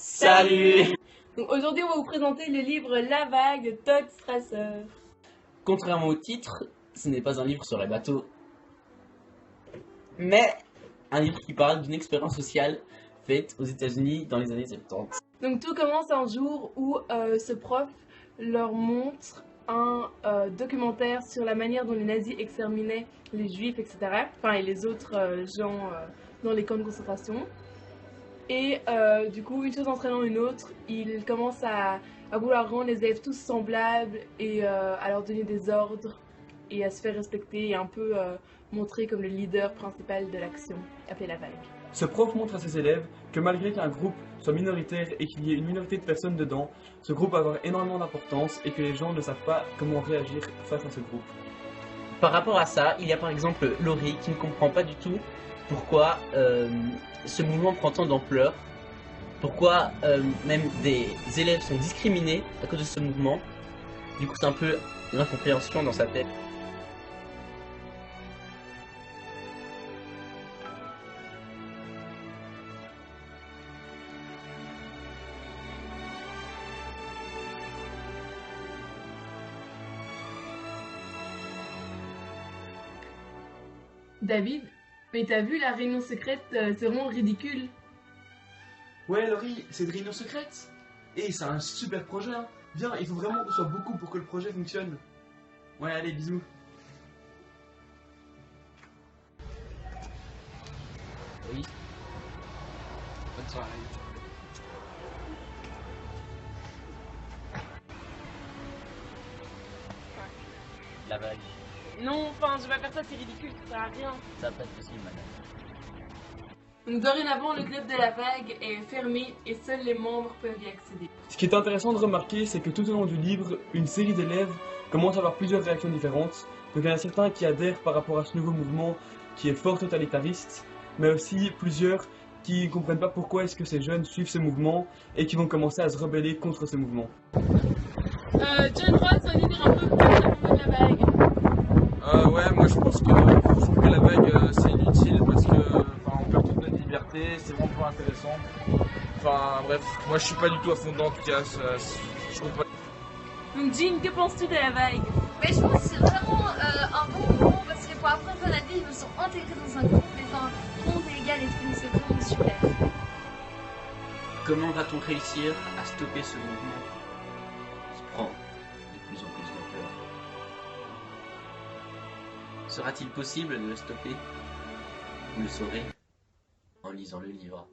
Salut! Donc aujourd'hui, on va vous présenter le livre La Vague de Todd Strasser. Contrairement au titre, ce n'est pas un livre sur les bateaux, mais un livre qui parle d'une expérience sociale faite aux États-Unis dans les années 70. Donc tout commence un jour où ce prof leur montre un documentaire sur la manière dont les nazis exterminaient les juifs, etc. Enfin, et les autres gens dans les camps de concentration. Et du coup, une chose entraînant une autre, il commence à vouloir rendre les élèves tous semblables et à leur donner des ordres et à se faire respecter et un peu montrer comme le leader principal de l'action, appelé La Vague. Ce prof montre à ses élèves que malgré qu'un groupe soit minoritaire et qu'il y ait une minorité de personnes dedans, ce groupe va avoir énormément d'importance et que les gens ne savent pas comment réagir face à ce groupe. Par rapport à ça, il y a par exemple Laurie qui ne comprend pas du tout pourquoi ce mouvement prend tant d'ampleur, pourquoi même des élèves sont discriminés à cause de ce mouvement. Du coup, c'est un peu l'incompréhension dans sa tête. David, mais t'as vu la réunion secrète, c'est vraiment ridicule. Ouais Laurie, c'est une réunion secrète. Et c'est un super projet, hein. Viens, il faut vraiment qu'on soit beaucoup pour que le projet fonctionne. Ouais, allez, bisous. Oui. Bonne soirée. La vague. Non, enfin, je vais pas faire ça, c'est ridicule, ça sert à rien. Ça va pas être possible, madame. Donc dorénavant, le club de La Vague est fermé et seuls les membres peuvent y accéder. Ce qui est intéressant de remarquer, c'est que tout au long du livre, une série d'élèves commence à avoir plusieurs réactions différentes. Donc il y en a certains qui adhèrent par rapport à ce nouveau mouvement qui est fort totalitariste, mais aussi plusieurs qui ne comprennent pas pourquoi est-ce que ces jeunes suivent ce mouvement et qui vont commencer à se rebeller contre ce mouvement. John Ross va nous dire un peu plus à propos de La Vague. Ouais, moi je trouve que la vague c'est inutile parce que on perd toute notre liberté, c'est vraiment pas intéressant. Enfin bref, moi je suis pas du tout à fond dedans en tout cas, je trouve pas. Donc Jean, que penses-tu de La Vague? Mais je pense que c'est vraiment un bon moment parce que pour apprendre à vie, ils me sont intégrés dans un groupe, mais enfin, monde égal et tout, c'est vraiment super. Comment va-t-on réussir à stopper ce mouvement qui prend de plus en plus d'ampleur? Sera-t-il possible de le stopper? Vous le saurez en lisant le livre.